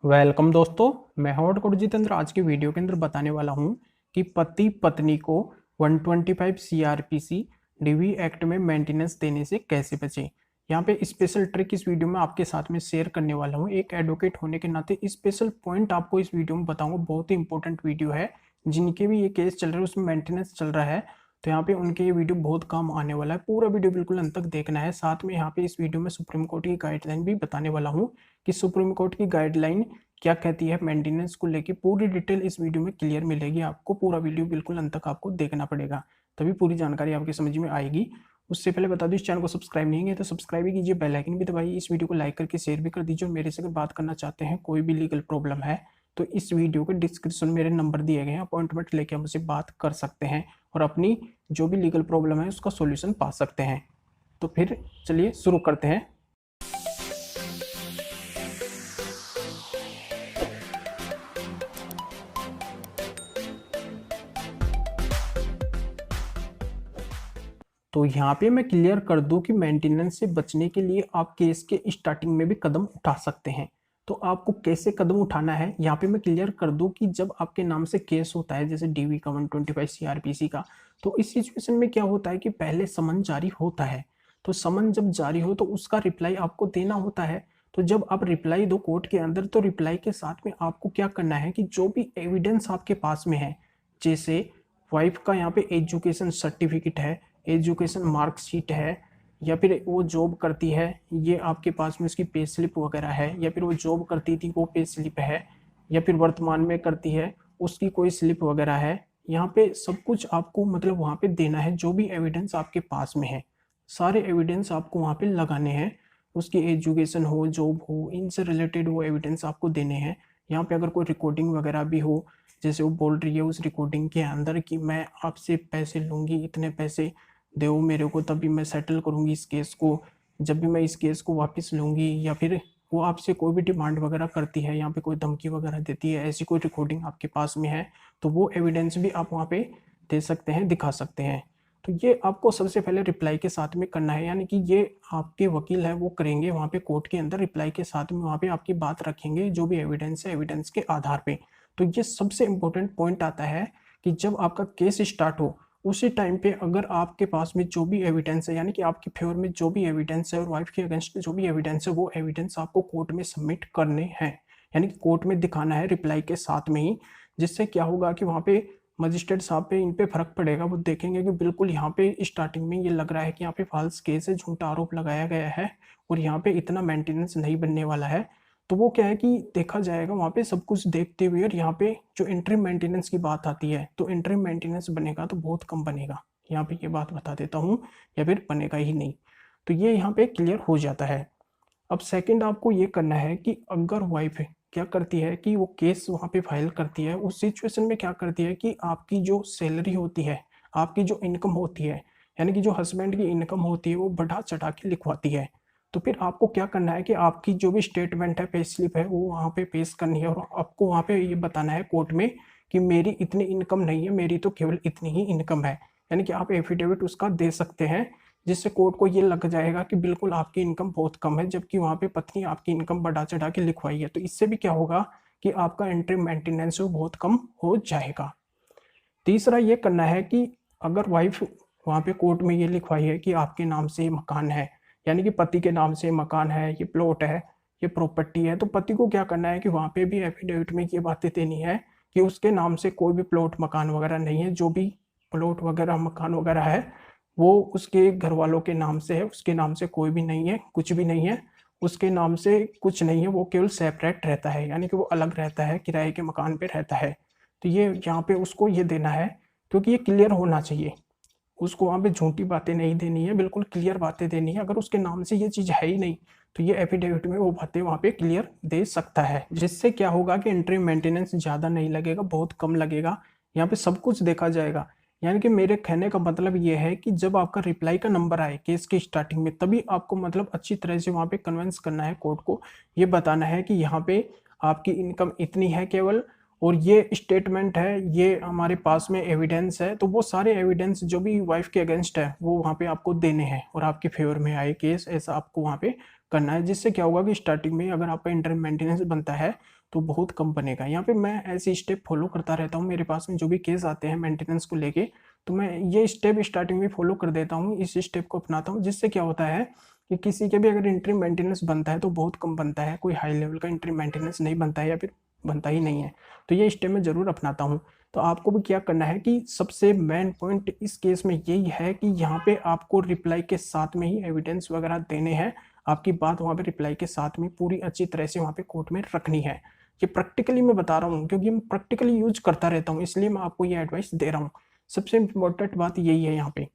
Welcome दोस्तों, मैं हूं डॉक्टर जितेंद्र। आज की वीडियो के अंदर बताने वाला हूं कि पति पत्नी को 125 सीआरपीसी डीवी एक्ट में मेंटेनेंस देने से कैसे बचे। यहाँ पे स्पेशल ट्रिक इस वीडियो में आपके साथ में शेयर करने वाला हूं। एक एडवोकेट होने के नाते स्पेशल पॉइंट आपको इस वीडियो में बताऊंगा। बहुत ही इंपॉर्टेंट वीडियो है। जिनके भी ये केस चल रहा है उसमें मेंटेनेंस चल रहा है, तो यहाँ पे उनके ये वीडियो बहुत काम आने वाला है। पूरा वीडियो बिल्कुल अंत तक देखना है। साथ में यहाँ पे इस वीडियो में सुप्रीम कोर्ट की गाइडलाइन भी बताने वाला हूँ कि सुप्रीम कोर्ट की गाइडलाइन क्या कहती है मेंटेनेंस को लेके। पूरी डिटेल इस वीडियो में क्लियर मिलेगी आपको। पूरा वीडियो बिल्कुल अंत तक आपको देखना पड़ेगा, तभी पूरी जानकारी आपके समझ में आएगी। उससे पहले बता दूं, इस चैनल को सब्सक्राइब नहीं है तो सब्सक्राइब भी कीजिए, बेल आइकन भी दबाइए, इस वीडियो को लाइक करके शेयर भी कर दीजिए। और मेरे से अगर बात करना चाहते हैं, कोई भी लीगल प्रॉब्लम है, तो इस वीडियो के डिस्क्रिप्शन में मेरे नंबर दिए गए हैं, अपॉइंटमेंट लेके आप मुझसे बात कर सकते हैं और अपनी जो भी लीगल प्रॉब्लम है उसका सॉल्यूशन पा सकते हैं। तो फिर चलिए शुरू करते हैं। तो यहाँ पे मैं क्लियर कर दूं कि मेंटेनेंस से बचने के लिए आप केस के स्टार्टिंग में भी कदम उठा सकते हैं। तो आपको कैसे कदम उठाना है यहाँ पे मैं क्लियर कर दूं कि जब आपके नाम से केस होता है, जैसे डीवी का 125 सीआरपीसी का, तो इस सिचुएशन में क्या होता है कि पहले समन जारी होता है। तो समन जब जारी हो तो उसका रिप्लाई आपको देना होता है। तो जब आप रिप्लाई दो कोर्ट के अंदर, तो रिप्लाई के साथ में आपको क्या करना है कि जो भी एविडेंस आपके पास में है, जैसे वाइफ का यहाँ पे एजुकेशन सर्टिफिकेट है, एजुकेशन मार्कशीट है, या फिर वो जॉब करती है, ये आपके पास में उसकी पे स्लिप वगैरह है, या फिर वो जॉब करती थी वो पे स्लिप है, या फिर वर्तमान में करती है उसकी कोई स्लिप वगैरह है। यहाँ पे सब कुछ आपको मतलब वहाँ पे देना है। जो भी एविडेंस आपके पास में है, सारे एविडेंस आपको वहाँ पे लगाने हैं। उसकी एजुकेशन हो, जॉब हो, इनसे रिलेटेड वो एविडेंस आपको देने हैं। यहाँ पे अगर कोई रिकॉर्डिंग वगैरह भी हो, जैसे वो बोल रही है उस रिकॉर्डिंग के अंदर कि मैं आपसे पैसे लूँगी, इतने पैसे दो मेरे को तभी मैं सेटल करूँगी इस केस को, जब भी मैं इस केस को वापस लूँगी, या फिर वो आपसे कोई भी डिमांड वगैरह करती है, यहाँ पे कोई धमकी वगैरह देती है, ऐसी कोई रिकॉर्डिंग आपके पास में है, तो वो एविडेंस भी आप वहाँ पे दे सकते हैं, दिखा सकते हैं। तो ये आपको सबसे पहले रिप्लाई के साथ में करना है, यानी कि ये आपके वकील है वो करेंगे वहाँ पे कोर्ट के अंदर। रिप्लाई के साथ में वहाँ पे आपकी बात रखेंगे, जो भी एविडेंस है एविडेंस के आधार पे। तो ये सबसे इम्पोर्टेंट पॉइंट आता है कि जब आपका केस स्टार्ट हो उसी टाइम पे अगर आपके पास में जो भी एविडेंस है, यानी कि आपके फेवर में जो भी एविडेंस है और वाइफ के अगेंस्ट जो भी एविडेंस है, वो एविडेंस आपको कोर्ट में सबमिट करने हैं, यानी कि कोर्ट में दिखाना है रिप्लाई के साथ में ही। जिससे क्या होगा कि वहाँ पे मजिस्ट्रेट साहब पे इन पे फर्क पड़ेगा। वो देखेंगे कि बिल्कुल यहाँ पे स्टार्टिंग में ये लग रहा है कि यहाँ पे फॉल्स केस है, झूठा आरोप लगाया गया है और यहाँ पे इतना मेंटेनेंस नहीं बनने वाला है। तो वो क्या है कि देखा जाएगा वहाँ पे सब कुछ देखते हुए। और यहाँ पे जो इंटरिम मेंटेनेंस की बात आती है, तो इंटरिम मेंटेनेंस बनेगा तो बहुत कम बनेगा, यहाँ पे ये बात बता देता हूँ, या फिर बनेगा ही नहीं। तो ये यहाँ पे क्लियर हो जाता है। अब सेकंड आपको ये करना है कि अगर वाइफ क्या करती है कि वो केस वहाँ पे फाइल करती है, उस सिचुएशन में क्या करती है कि आपकी जो सैलरी होती है, आपकी जो इनकम होती है, यानी कि जो हस्बैंड की इनकम होती है, वो बढ़ा चढ़ा के लिखवाती है। तो फिर आपको क्या करना है कि आपकी जो भी स्टेटमेंट है, पे स्लिप है, वो वहाँ पे पेश करनी है और आपको वहाँ पे ये बताना है कोर्ट में कि मेरी इतनी इनकम नहीं है, मेरी तो केवल इतनी ही इनकम है। यानी कि आप एफिडेविट उसका दे सकते हैं, जिससे कोर्ट को ये लग जाएगा कि बिल्कुल आपकी इनकम बहुत कम है, जबकि वहाँ पे पत्नी आपकी इनकम बढ़ा चढ़ा के लिखवाई है। तो इससे भी क्या होगा कि आपका एंट्री मेंटेनेंस बहुत कम हो जाएगा। तीसरा ये करना है कि अगर वाइफ वहाँ पे कोर्ट में ये लिखवाई है कि आपके नाम से ये मकान है, यानी कि पति के नाम से मकान है, ये प्लॉट है, ये प्रॉपर्टी है, तो पति को क्या करना है कि वहाँ पे भी एफिडेविट में ये बातें देनी है कि उसके नाम से कोई भी प्लॉट मकान वगैरह नहीं है। जो भी प्लॉट वगैरह मकान वगैरह है वो उसके घर वालों के नाम से है, उसके नाम से कोई भी नहीं है, कुछ भी नहीं है, उसके नाम से कुछ नहीं है। वो केवल सेपरेट रहता है, यानी कि वो अलग रहता है, किराए के मकान पे रहता है। तो ये यहाँ पे उसको ये देना है, क्योंकि ये क्लियर होना चाहिए। उसको वहाँ पे झूठी बातें नहीं देनी है, बिल्कुल क्लियर बातें देनी है। अगर उसके नाम से ये चीज़ है ही नहीं, तो ये एफिडेविट में वो बातें वहाँ पे क्लियर दे सकता है। जिससे क्या होगा कि एंट्री मेंटेनेंस ज़्यादा नहीं लगेगा, बहुत कम लगेगा। यहाँ पे सब कुछ देखा जाएगा। यानी कि मेरे कहने का मतलब ये है कि जब आपका रिप्लाई का नंबर आए केस के स्टार्टिंग में, तभी आपको मतलब अच्छी तरह से वहाँ पे कन्विंस करना है कोर्ट को। ये बताना है कि यहाँ पे आपकी इनकम इतनी है केवल, और ये स्टेटमेंट है, ये हमारे पास में एविडेंस है। तो वो सारे एविडेंस जो भी वाइफ के अगेंस्ट है वो वहाँ पे आपको देने हैं और आपके फेवर में आए केस, ऐसा आपको वहाँ पे करना है। जिससे क्या होगा कि स्टार्टिंग में अगर आपका इंटरिम मेंटेनेंस बनता है तो बहुत कम बनेगा। यहाँ पे मैं ऐसी स्टेप फॉलो करता रहता हूँ, मेरे पास में जो भी केस आते हैं मेंटेनेंस को लेके, तो मैं ये स्टेप स्टार्टिंग में फॉलो कर देता हूँ, इस स्टेप को अपनाता हूँ, जिससे क्या होता है कि किसी के भी अगर इंट्री मेंटेनेंस बनता है तो बहुत कम बनता है, कोई हाई लेवल का इंट्री मेंटेनेंस नहीं बनता है या फिर बनता ही नहीं है। तो ये स्टेप मैं ज़रूर अपनाता हूँ। तो आपको भी क्या करना है कि सबसे मेन पॉइंट इस केस में यही है कि यहाँ पे आपको रिप्लाई के साथ में ही एविडेंस वगैरह देने हैं, आपकी बात वहाँ पे रिप्लाई के साथ में पूरी अच्छी तरह से वहाँ पे कोर्ट में रखनी है। ये प्रैक्टिकली मैं बता रहा हूँ, क्योंकि मैं प्रैक्टिकली यूज करता रहता हूँ, इसलिए मैं आपको ये एडवाइस दे रहा हूँ। सबसे इम्पोर्टेंट बात यही है यहाँ पे।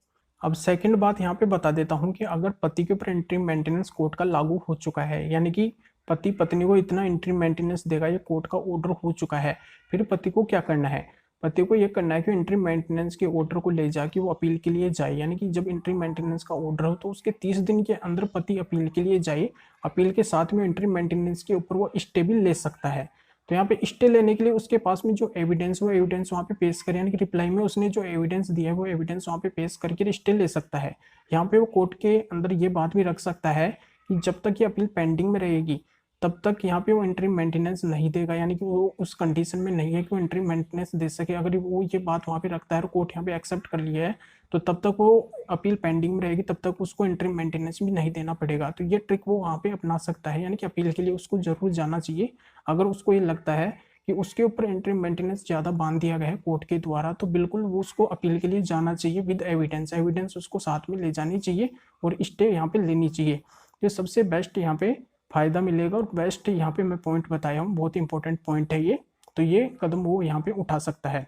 अब सेकंड बात यहाँ पे बता देता हूँ कि अगर पति के ऊपर इंट्री मेंटेनेंस कोर्ट का लागू हो चुका है, यानी कि पति पत्नी को इतना इंट्री मेंटेनेंस देगा, ये कोर्ट का ऑर्डर हो चुका है, फिर पति को क्या करना है? पति को ये करना है कि इंट्री मेंटेनेंस के ऑर्डर को ले जाके वो अपील के लिए जाए। यानी कि जब इंट्री मेंटेनेंस का ऑर्डर हो तो उसके 30 दिन के अंदर पति अपील के लिए जाए। अपील के साथ में इंट्री मेंटेनेंस के ऊपर वो स्टे भी ले सकता है। तो यहाँ पे स्टे लेने के लिए उसके पास में जो एविडेंस, वो एविडेंस वहाँ पे पेश करे, यानी कि रिप्लाई में उसने जो एविडेंस दिया है वो एविडेंस वहाँ पे पेश करके स्टे ले सकता है। यहाँ पे वो कोर्ट के अंदर ये बात भी रख सकता है कि जब तक ये अपील पेंडिंग में रहेगी तब तक यहाँ पे वो इंट्री मेंटेनेंस नहीं देगा, यानी कि वो उस कंडीशन में नहीं है कि वो इंट्री मेंटेनेंस दे सके। अगर वो ये बात वहाँ पे रखता है और कोर्ट यहाँ पे एक्सेप्ट कर लिया है तो तब तक वो अपील पेंडिंग में रहेगी, तब तक उसको इंट्री मेंटेनेंस भी नहीं देना पड़ेगा। तो ये ट्रिक वो वहाँ पे अपना सकता है, यानी कि अपील के लिए उसको जरूर जाना चाहिए। अगर उसको ये लगता है कि उसके ऊपर इंट्री मेंटेनेंस ज़्यादा बांध दिया गया है कोर्ट के द्वारा, तो बिल्कुल वो उसको अपील के लिए जाना चाहिए विद एविडेंस। एविडेंस उसको साथ में ले जानी चाहिए और स्टे यहाँ पे लेनी चाहिए। ये सबसे बेस्ट यहाँ पे फायदा मिलेगा और बेस्ट यहाँ पे मैं पॉइंट बताया हूँ, बहुत इंपॉर्टेंट पॉइंट है ये। तो ये कदम वो यहाँ पे उठा सकता है।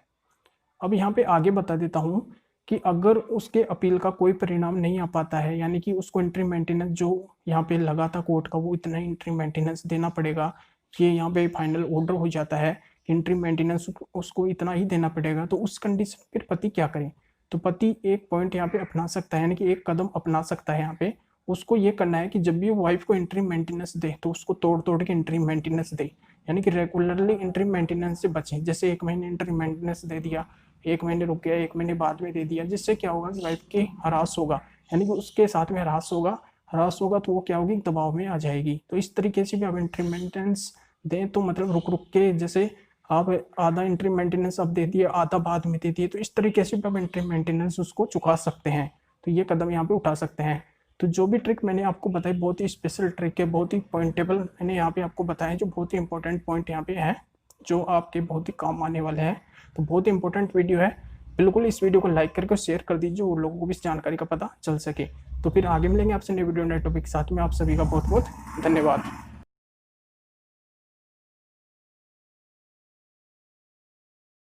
अब यहाँ पे आगे बता देता हूँ कि अगर उसके अपील का कोई परिणाम नहीं आ पाता है, यानी कि उसको इंट्री मेंटेनेंस जो यहाँ पे लगा था कोर्ट का वो इतना इंट्री मेंटेनेंस देना पड़ेगा, ये यहाँ पे फाइनल ऑर्डर हो जाता है, इंट्री मेंटेनेंस उसको इतना ही देना पड़ेगा, तो उस कंडीशन फिर पति क्या करे? तो पति एक पॉइंट यहाँ पे अपना सकता है, यानी कि एक कदम अपना सकता है। यहाँ पे उसको ये करना है कि जब भी वाइफ को इंट्री मेंटेनेंस दे तो उसको तोड़ तोड़ के इंट्री मेंटेनेंस दे, यानी कि रेगुलरली इंट्री मेंटेनेंस से बचें। जैसे 1 महीने इंट्री मेंटेनेंस दे दिया, 1 महीने रुक गया, 1 महीने बाद में दे दिया, जिससे क्या होगा कि वाइफ के हरास होगा, यानी कि उसके साथ में हरास होगा। हरास होगा तो वो क्या होगी, दबाव में आ जाएगी। तो इस तरीके से भी आप इंट्री मेंटेनेंस दें तो मतलब रुक रुक के, जैसे आप आधा इंट्री मेंटेनेंस अब दे दिए, आधा बाद में दे दिए, तो इस तरीके से भी आप इंट्री मेंटेनेंस उसको चुका सकते हैं। तो ये कदम यहाँ पे उठा सकते हैं। तो जो भी ट्रिक मैंने आपको बताई बहुत ही स्पेशल ट्रिक है, बहुत ही पॉइंटेबल मैंने यहाँ पे आपको बताया, जो बहुत ही इंपॉर्टेंट पॉइंट यहाँ पे है, जो आपके बहुत ही काम आने वाले हैं। तो बहुत ही इंपॉर्टेंट वीडियो है, बिल्कुल इस वीडियो को लाइक करके शेयर कर दीजिए और लोगों को भी इस जानकारी का पता चल सके। तो फिर आगे मिलेंगे आपसे नए वीडियो नए टॉपिक के साथ में। आप सभी का बहुत बहुत धन्यवाद।